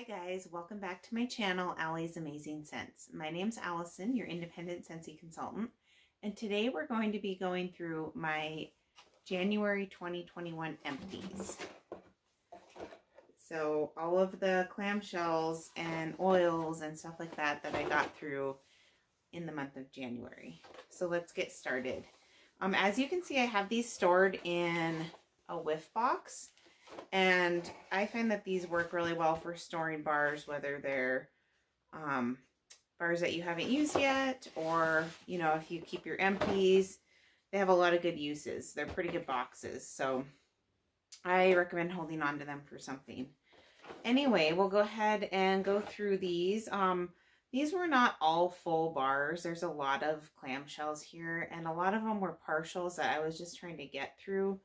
Hi guys, welcome back to my channel, Allie's Amazing Scents. My name's Allison, your independent Scentsy consultant, and today we're going to be going through my January 2021 empties. So all of the clamshells and oils and stuff like that that I got through in the month of January. So let's get started. As you can see, I have these stored in a whiff box. And I find that these work really well for storing bars, whether they're bars that you haven't used yet, or, you know, if you keep your empties. They have a lot of good uses. They're pretty good boxes, so I recommend holding on to them for something. Anyway, we'll go ahead and go through these. These were not all full bars. There's a lot of clamshells here, and a lot of them were partials that I was just trying to get through.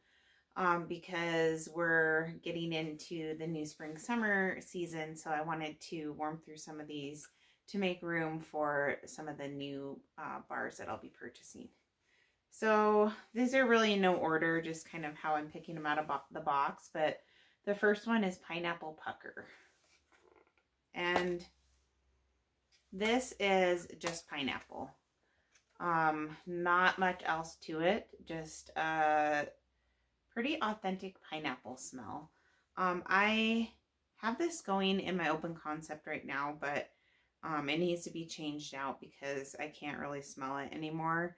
Because we're getting into the new spring-summer season, so I wanted to warm through some of these to make room for some of the new bars that I'll be purchasing. So these are really in no order, just kind of how I'm picking them out of the box, but the first one is Pineapple Pucker. And this is just pineapple. Not much else to it, just pretty authentic pineapple smell. I have this going in my open concept right now, but it needs to be changed out because I can't really smell it anymore.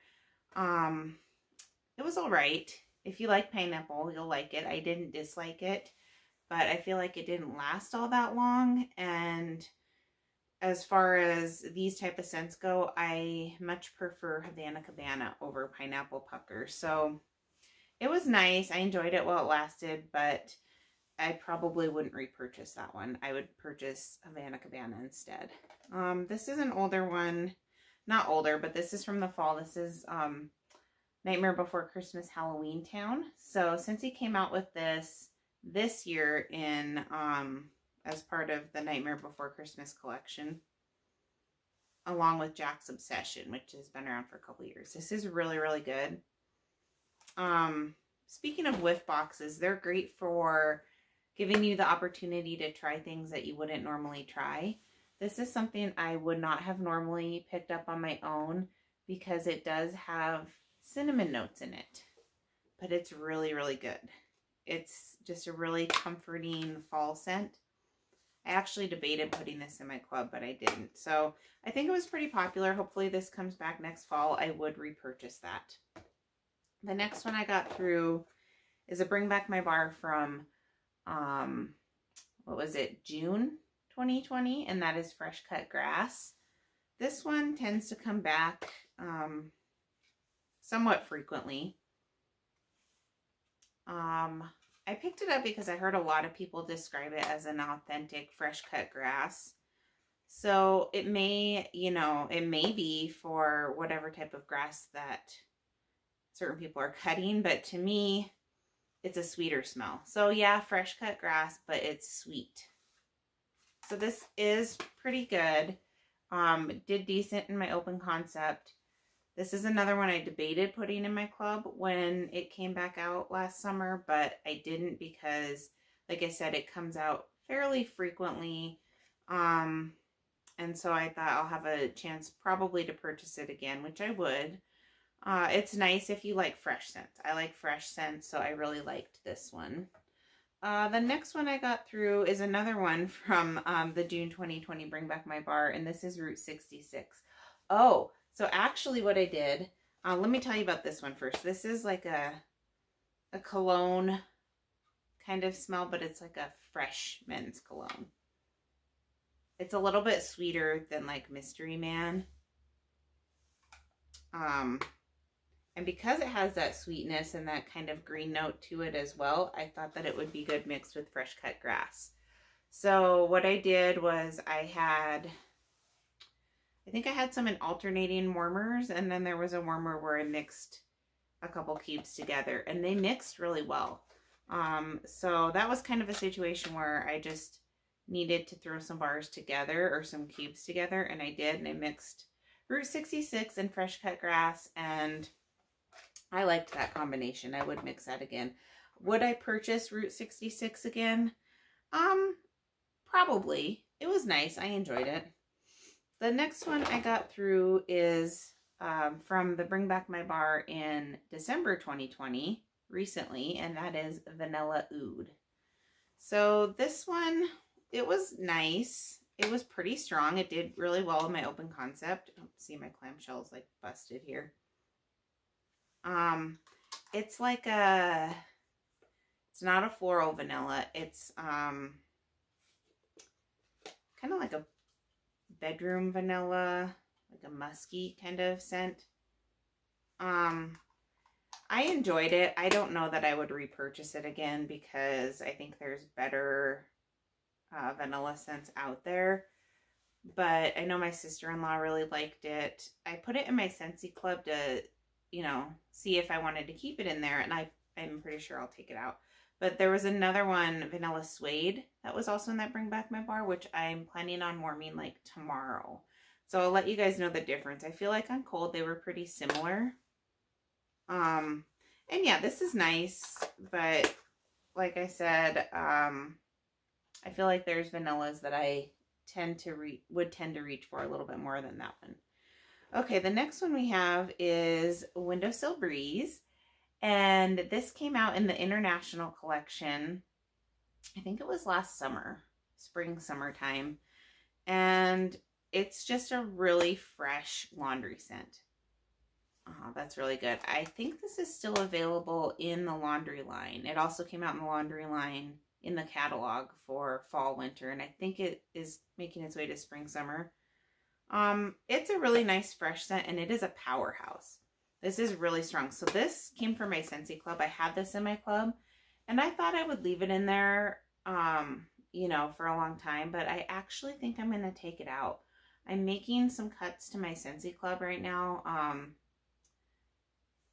It was all right. If you like pineapple, you'll like it. I didn't dislike it, but I feel like it didn't last all that long. And as far as these type of scents go, I much prefer Havana Cabana over Pineapple Pucker. So it was nice. I enjoyed it while it lasted, but I probably wouldn't repurchase that one. I would purchase Havana Cabana instead. This is an older one. Not older, but this is from the fall. This is Nightmare Before Christmas Halloween Town. So Scentsy came out with this year in as part of the Nightmare Before Christmas collection, along with Jack's Obsession, which has been around for a couple years. This is really, really good. Speaking of whiff boxes, they're great for giving you the opportunity to try things that you wouldn't normally try. This is something I would not have normally picked up on my own because it does have cinnamon notes in it, but it's really, really good. It's just a really comforting fall scent. I actually debated putting this in my club, but I didn't. So I think it was pretty popular. Hopefully this comes back next fall. I would repurchase that. The next one I got through is a Bring Back My Bar from, what was it, June 2020, and that is Fresh Cut Grass. This one tends to come back somewhat frequently. I picked it up because I heard a lot of people describe it as an authentic fresh cut grass. So it may, you know, it may be for whatever type of grass that certain people are cutting, but to me, it's a sweeter smell. So yeah, fresh cut grass, but it's sweet. So this is pretty good. Did decent in my open concept. This is another one I debated putting in my club when it came back out last summer, but I didn't because, like I said, it comes out fairly frequently. And so I thought I'll have a chance probably to purchase it again, which I would. It's nice if you like fresh scents. I like fresh scents, so I really liked this one. The next one I got through is another one from the June 2020 Bring Back My Bar, and this is Route 66. Oh, so actually what I did, let me tell you about this one first. This is like a cologne kind of smell, but it's like a fresh men's cologne. It's a little bit sweeter than like Mystery Man. And because it has that sweetness and that kind of green note to it as well, I thought that it would be good mixed with fresh cut grass. So what I did was I think I had some in alternating warmers, and then there was a warmer where I mixed a couple cubes together, and they mixed really well. So that was kind of a situation where I just needed to throw some bars together or some cubes together, and I did, and I mixed Route 66 and fresh cut grass, and I liked that combination. I would mix that again. Would I purchase Route 66 again? Probably. it was nice. I enjoyed it. The next one I got through is from the Bring Back My Bar in December 2020, recently, and that is Vanilla Oud. So this one, it was nice. It was pretty strong. It did really well in my open concept. Oh, see, my clamshell's like busted here. It's like it's not a floral vanilla. It's kind of like a bedroom vanilla, like a musky kind of scent. I enjoyed it. I don't know that I would repurchase it again because I think there's better vanilla scents out there. But I know my sister-in-law really liked it. I put it in my Scentsy Club to, you know, see if I wanted to keep it in there. And I'm pretty sure I'll take it out. But there was another one, Vanilla Suede, that was also in that Bring Back My Bar, which I'm planning on warming like tomorrow. So I'll let you guys know the difference. I feel like on cold they were pretty similar. And yeah, this is nice, but like I said, I feel like there's vanillas that I would tend to reach for a little bit more than that one. Okay, the next one we have is Windowsill Breeze, and this came out in the International Collection. I think it was last summer, summertime, and it's just a really fresh laundry scent. Oh, that's really good. I think this is still available in the laundry line. It also came out in the laundry line in the catalog for fall, winter, and I think it is making its way to spring, summer. It's a really nice fresh scent, and it is a powerhouse. This is really strong. So this came from my Scentsy Club. I had this in my club, and I thought I would leave it in there, you know, for a long time, but I actually think I'm going to take it out. I'm making some cuts to my Scentsy Club right now,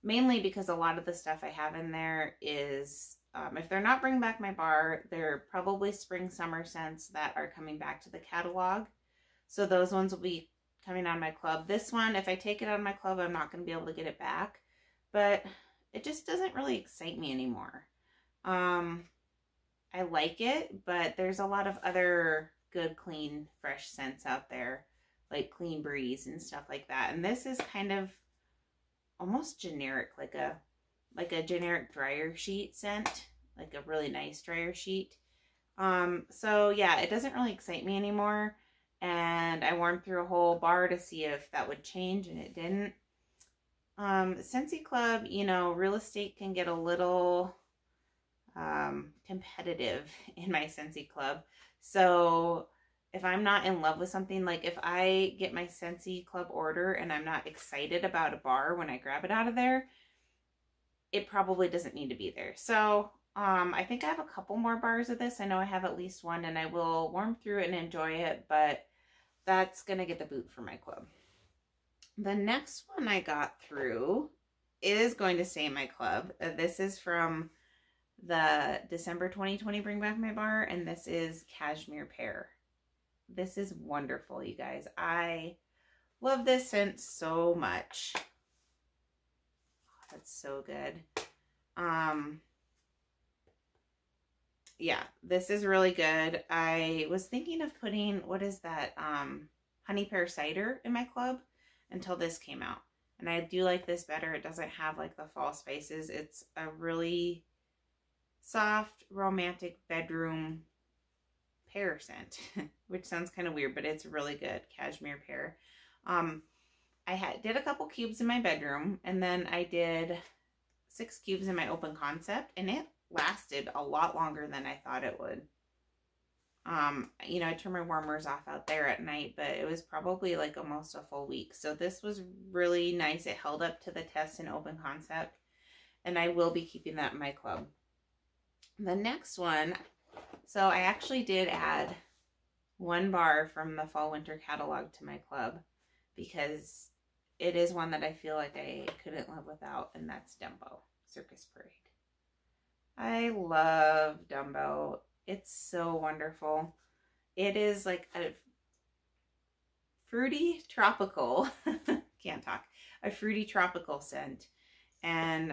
mainly because a lot of the stuff I have in there is, if they're not Bring Back My Bar, they're probably spring, summer scents that are coming back to the catalog. So those ones will be coming on my club. This one, if I take it out of my club, I'm not going to be able to get it back. But it just doesn't really excite me anymore. I like it, but there's a lot of other good, clean, fresh scents out there, like Clean Breeze and stuff like that. And this is kind of almost generic, like a generic dryer sheet scent, like a really nice dryer sheet. So yeah, it doesn't really excite me anymore. And I warmed through a whole bar to see if that would change, and it didn't. Scentsy Club, you know, real estate can get a little competitive in my Scentsy Club. So if I'm not in love with something, like if I get my Scentsy Club order and I'm not excited about a bar when I grab it out of there, it probably doesn't need to be there. So I think I have a couple more bars of this. I know I have at least one, and I will warm through it and enjoy it, but that's going to get the boot for my club. The next one I got through is going to stay in my club. This is from the December 2020 Bring Back My Bar, and this is Cashmere Pear. This is wonderful, you guys. I love this scent so much. Oh, that's so good. Yeah, this is really good. I was thinking of putting, what is that, honey pear cider in my club until this came out. And I do like this better. It doesn't have like the fall spices. It's a really soft, romantic bedroom pear scent, which sounds kind of weird, but it's really good. Cashmere Pear. I did a couple cubes in my bedroom, and then I did 6 cubes in my open concept, and it lasted a lot longer than I thought it would. You know, I turned my warmers off out there at night, but it was probably like almost a full week. So this was really nice. It held up to the test in open concept, and I will be keeping that in my club. The next one, so I actually did add 1 bar from the fall winter catalog to my club because it is one that I feel like I couldn't live without, and that's Dumbo Circus Parade. I love Dumbo. It's so wonderful. It is like a fruity tropical, can't talk, a fruity tropical scent. And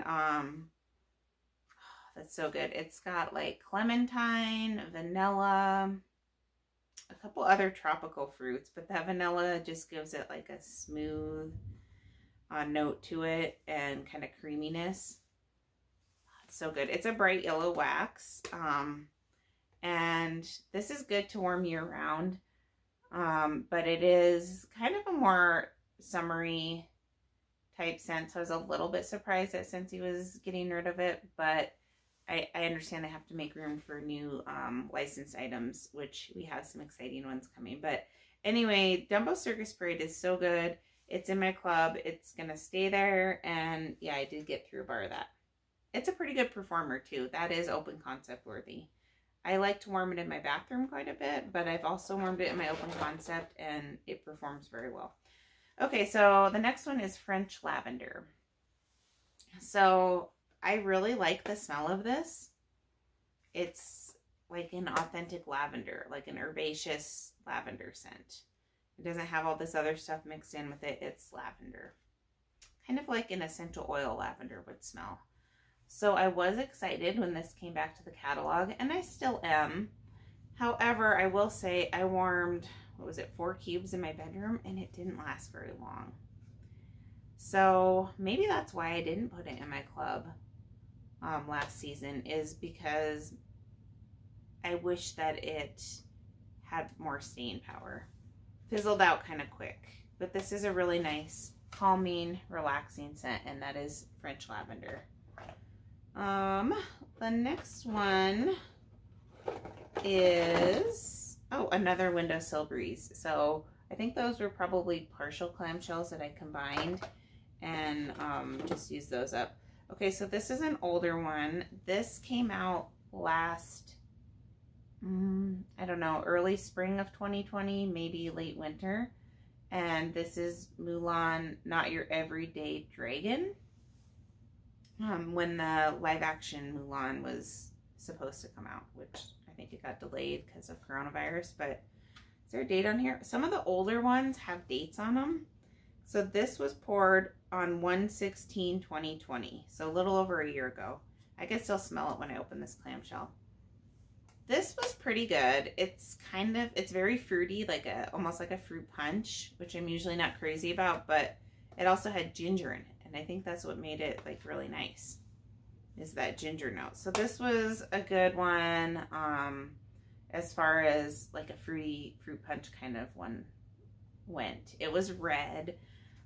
that's so good. It's got like clementine, vanilla, a couple other tropical fruits, but that vanilla just gives it like a smooth note to it and kind of creaminess. It's so good. It's a bright yellow wax. And this is good to warm year round. But it is kind of a more summery type scent. So I was a little bit surprised that Scentsy was getting rid of it, but I understand they have to make room for new licensed items, which we have some exciting ones coming. But anyway, Dumbo Circus Parade is so good. It's in my club. It's going to stay there. And yeah, I did get through a bar of that. It's a pretty good performer too. That is open concept worthy. I like to warm it in my bathroom quite a bit, but I've also warmed it in my open concept and it performs very well. Okay, so the next one is French Lavender. So I really like the smell of this. It's like an authentic lavender, like an herbaceous lavender scent. It doesn't have all this other stuff mixed in with it. It's lavender. Kind of like an essential oil lavender would smell. So I was excited when this came back to the catalog, and I still am. However, I will say I warmed, what was it, 4 cubes in my bedroom, and it didn't last very long. So maybe that's why I didn't put it in my club last season, is because I wish that it had more staying power. Fizzled out kind of quick. But this is a really nice, calming, relaxing scent, and that is French Lavender. The next one is, oh, another Windowsill Breeze. So I think those were probably partial clamshells that I combined and just used those up. Okay, so this is an older one. This came out last, I don't know, early spring of 2020, maybe late winter. And this is Mulan, Not Your Everyday Dragon. When the live action Mulan was supposed to come out, which I think it got delayed because of coronavirus, but is there a date on here? Some of the older ones have dates on them. So this was poured on 1/16/2020, so a little over a year ago. I can still smell it when I open this clamshell. This was pretty good. It's kind of, it's very fruity, like almost like a fruit punch, which I'm usually not crazy about, but it also had ginger in it. And I think that's what made it like really nice, is that ginger note. So this was a good one as far as like a fruity fruit punch kind of one went. It was red.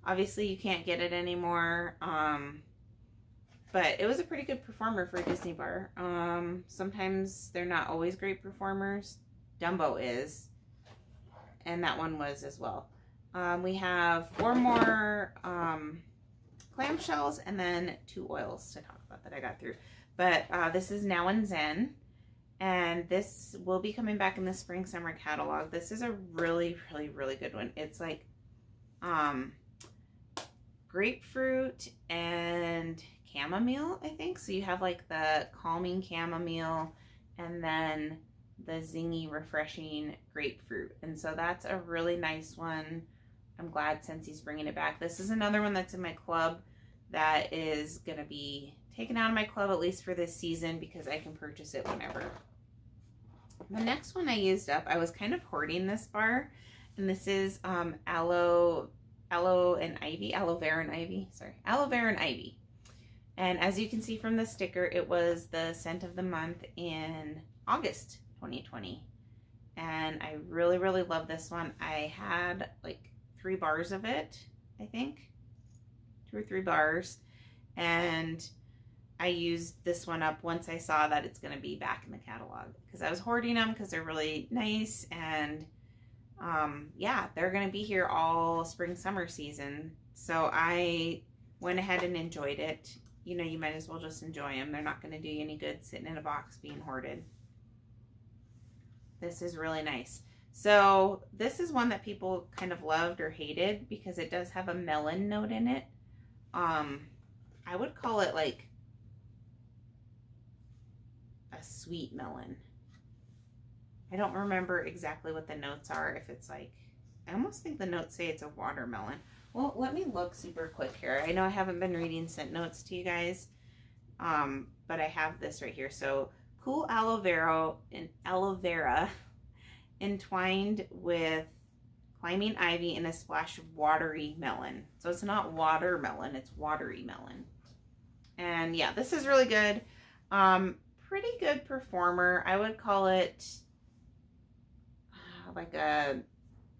Obviously you can't get it anymore, but it was a pretty good performer for a Disney bar. Sometimes they're not always great performers. Dumbo is, and that one was as well. We have 4 more clamshells and then 2 oils to talk about that I got through. But this is Now and Zen, and this will be coming back in the spring summer catalog. This is a really, really, really good one. It's like grapefruit and chamomile, I think. So you have like the calming chamomile and then the zingy, refreshing grapefruit. And so that's a really nice one. I'm glad Scentsy's bringing it back. This is another one that's in my club that is going to be taken out of my club, at least for this season, because I can purchase it whenever. The next one I used up, I was kind of hoarding this bar, and this is aloe vera and ivy. And as you can see from the sticker, it was the scent of the month in August 2020. And I really, really love this one. I had like 3 bars of it, I think. 2 or 3 bars. And I used this one up once I saw that it's going to be back in the catalog. Because I was hoarding them because they're really nice. And yeah, they're going to be here all spring, summer season. So I went ahead and enjoyed it. You know, you might as well just enjoy them. They're not going to do you any good sitting in a box being hoarded. This is really nice. So this is one that people kind of loved or hated because it does have a melon note in it. I would call it like a sweet melon. I don't remember exactly what the notes are. If it's like, I almost think the notes say it's a watermelon. Well, let me look super quick here. I know I haven't been reading scent notes to you guys, but I have this right here. So cool aloe vera entwined with climbing ivy and a splash of watery melon. So it's not watermelon, it's watery melon. And yeah, this is really good. Pretty good performer. I would call it like a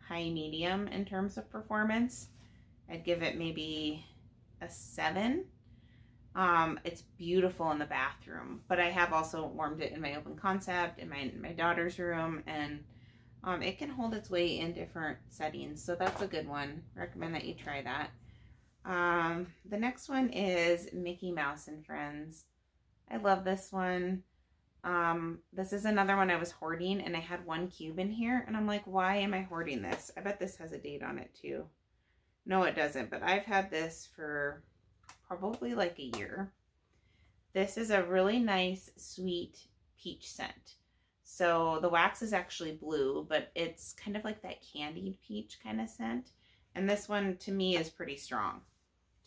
high medium in terms of performance. I'd give it maybe a 7. It's beautiful in the bathroom, but I have also warmed it in my open concept in my daughter's room, and it can hold its weight in different settings, so that's a good one. Recommend that you try that. The next one is Mickey Mouse and Friends. I love this one. This is another one I was hoarding, and I had 1 cube in here, and I'm like, why am I hoarding this? I bet this has a date on it too. No, it doesn't, but I've had this for probably like a year. This is a really nice, sweet peach scent. So the wax is actually blue, but it's kind of like that candied peach kind of scent. And this one to me is pretty strong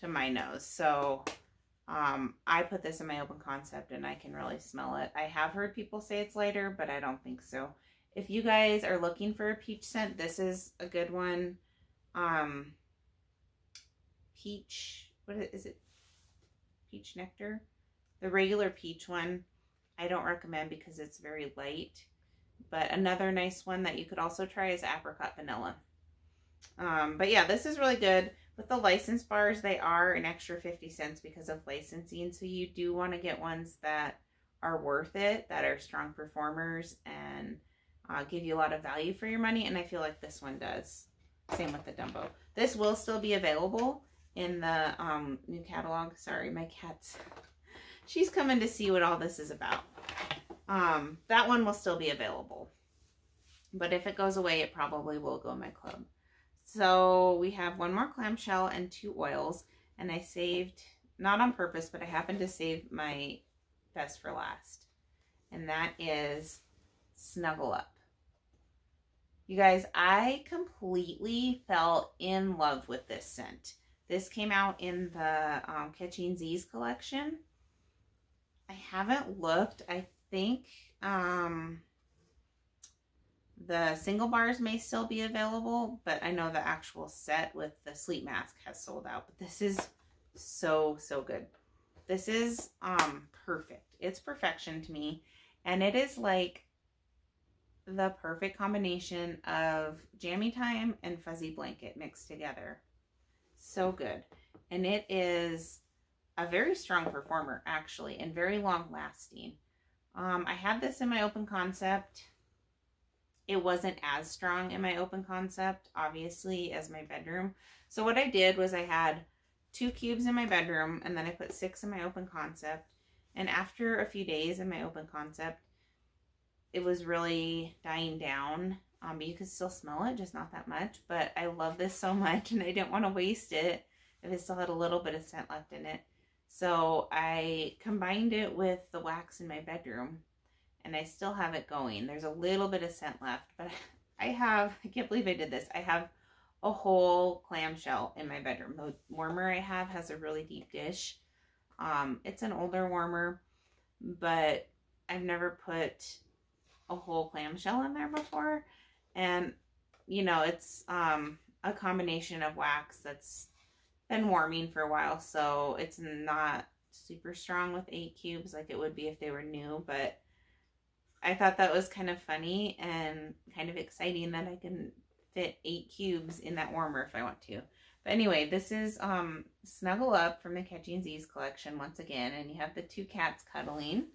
to my nose. So I put this in my open concept and I can really smell it. I have heard people say it's lighter, but I don't think so. If you guys are looking for a peach scent, this is a good one. Peach, what is it? Peach nectar. The regular peach one, I don't recommend because it's very light. But another nice one that you could also try is apricot vanilla. But yeah, this is really good. With the license bars, they are an extra 50 cents because of licensing. So you do want to get ones that are worth it, that are strong performers, and give you a lot of value for your money. And I feel like this one does. Same with the Dumbo. This will still be available in the new catalog. Sorry, my cat's, she's coming to see what all this is about. That one will still be available. But if it goes away, it probably will go in my club. So we have 1 more clamshell and 2 oils. And I saved, not on purpose, but I happened to save my best for last. And that is Snuggle Up. You guys, I completely fell in love with this scent. This came out in the Catching Z's collection. I haven't looked. I think the single bars may still be available, but I know the actual set with the sleep mask has sold out. But this is so, so good. This is perfect. It's perfection to me. And it is like the perfect combination of Jammy Time and Fuzzy Blanket mixed together. So good. And it is a very strong performer, actually, and very long lasting. I had this in my open concept. It wasn't as strong in my open concept, obviously, as my bedroom. So what I did was I had 2 cubes in my bedroom, and then I put 6 in my open concept. And after a few days in my open concept, it was really dying down. But you could still smell it, just not that much. But I love this so much, and I didn't want to waste it if it still had a little bit of scent left in it. So I combined it with the wax in my bedroom, and I still have it going. There's a little bit of scent left, but I can't believe I did this. I have a whole clamshell in my bedroom. The warmer I have has a really deep dish. It's an older warmer, but I've never put a whole clamshell in there before. And, you know, it's a combination of wax that's been warming for a while, so it's not super strong with 8 cubes like it would be if they were new, but I thought that was kind of funny and kind of exciting that I can fit 8 cubes in that warmer if I want to. But anyway, this is Snuggle Up from the Catching Z's collection once again, and you have the 2 cats cuddling.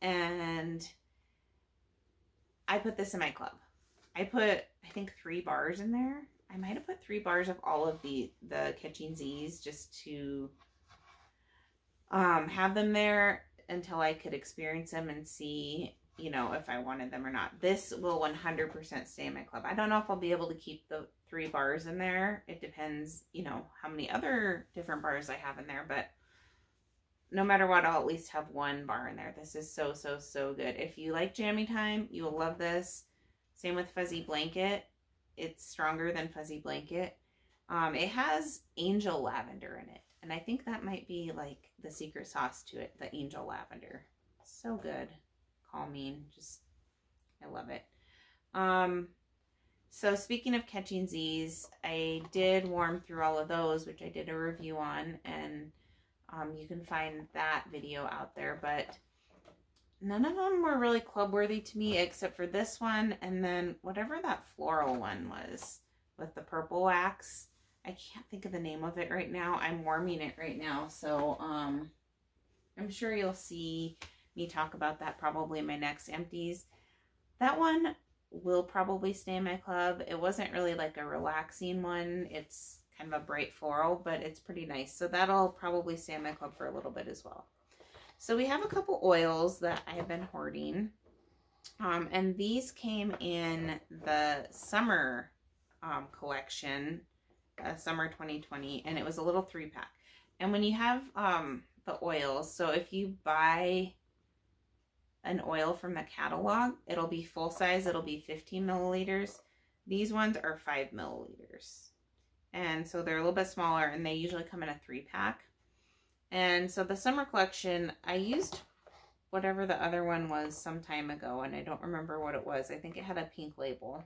And I put this in my club. I put, I think, 3 bars in there. I might have put 3 bars of all of the Catching Z's just to have them there until I could experience them and see, you know, if I wanted them or not. This will 100% stay in my club. I don't know if I'll be able to keep the 3 bars in there. It depends, you know, how many other different bars I have in there, but no matter what, I'll at least have 1 bar in there. This is so, so, so good. If you like Jammy Time, you will love this. Same with Fuzzy Blanket. It's stronger than Fuzzy Blanket. It has angel lavender in it, and I think that might be like the secret sauce to it, the angel lavender. So good. Calming. Just I love it. So speaking of catching Z's, I did warm through all of those, which I did a review on, and you can find that video out there, but none of them were really club worthy to me except for this one, and then whatever that floral one was with the purple wax. I can't think of the name of it right now. I'm warming it right now, so I'm sure you'll see me talk about that probably in my next empties. That one will probably stay in my club. It wasn't really like a relaxing one. It's kind of a bright floral, but it's pretty nice. So that'll probably stay in my club for a little bit as well. So we have a couple oils that I have been hoarding. And these came in the summer collection, summer 2020, and it was a little 3-pack. And when you have the oils, so if you buy an oil from the catalog, it'll be full size, it'll be 15 milliliters. These ones are 5 milliliters. And so they're a little bit smaller, and they usually come in a 3-pack. And so the summer collection, I used whatever the other one was some time ago, and I don't remember what it was. I think it had a pink label.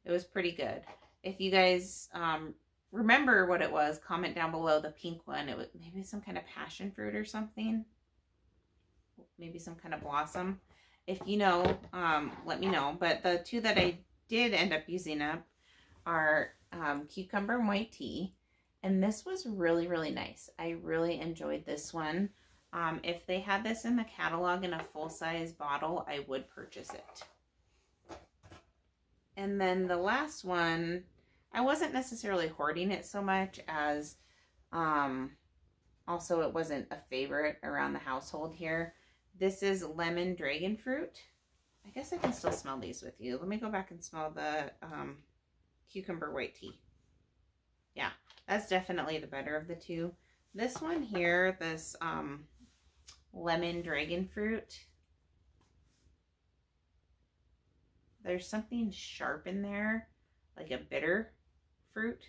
It was pretty good. If you guys remember what it was, comment down below. The pink one, it was maybe some kind of passion fruit or something. Maybe some kind of blossom. If you know, let me know. But the two that I did end up using up are cucumber and white tea. And this was really, really nice. I really enjoyed this one. If they had this in the catalog in a full-size bottle, I would purchase it. And then the last one, I wasn't necessarily hoarding it so much as also it wasn't a favorite around the household here. This is lemon dragon fruit. I guess I can still smell these with you. Let me go back and smell the cucumber white tea. Yeah, that's definitely the better of the two. This one here, this lemon dragon fruit, there's something sharp in there, like a bitter fruit,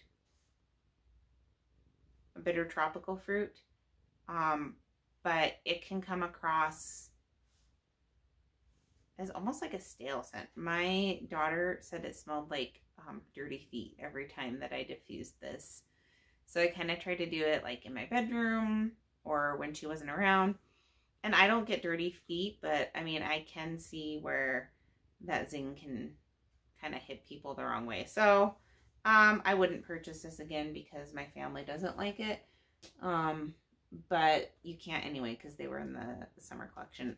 a bitter tropical fruit. But it can come across as almost like a stale scent. My daughter said it smelled like dirty feet every time that I diffused this. So I kind of tried to do it like in my bedroom or when she wasn't around. And I don't get dirty feet, but I mean, I can see where that zing can kind of hit people the wrong way. So I wouldn't purchase this again because my family doesn't like it. But you can't anyway because they were in the summer collection.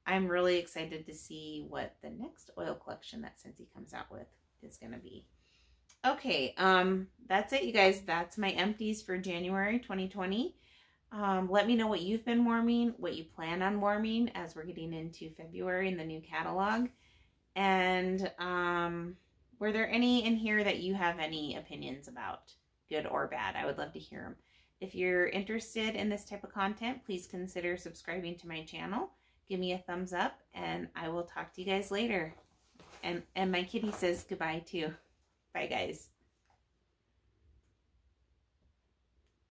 I'm really excited to see what the next oil collection that Scentsy comes out with is going to be. Okay, that's it, you guys. That's my empties for January 2020. Let me know what you've been warming, what you plan on warming as we're getting into February in the new catalog. And were there any in here that you have any opinions about, good or bad? I would love to hear them. If you're interested in this type of content, please consider subscribing to my channel. Give me a thumbs up, and I will talk to you guys later. And my kitty says goodbye too. Bye, guys.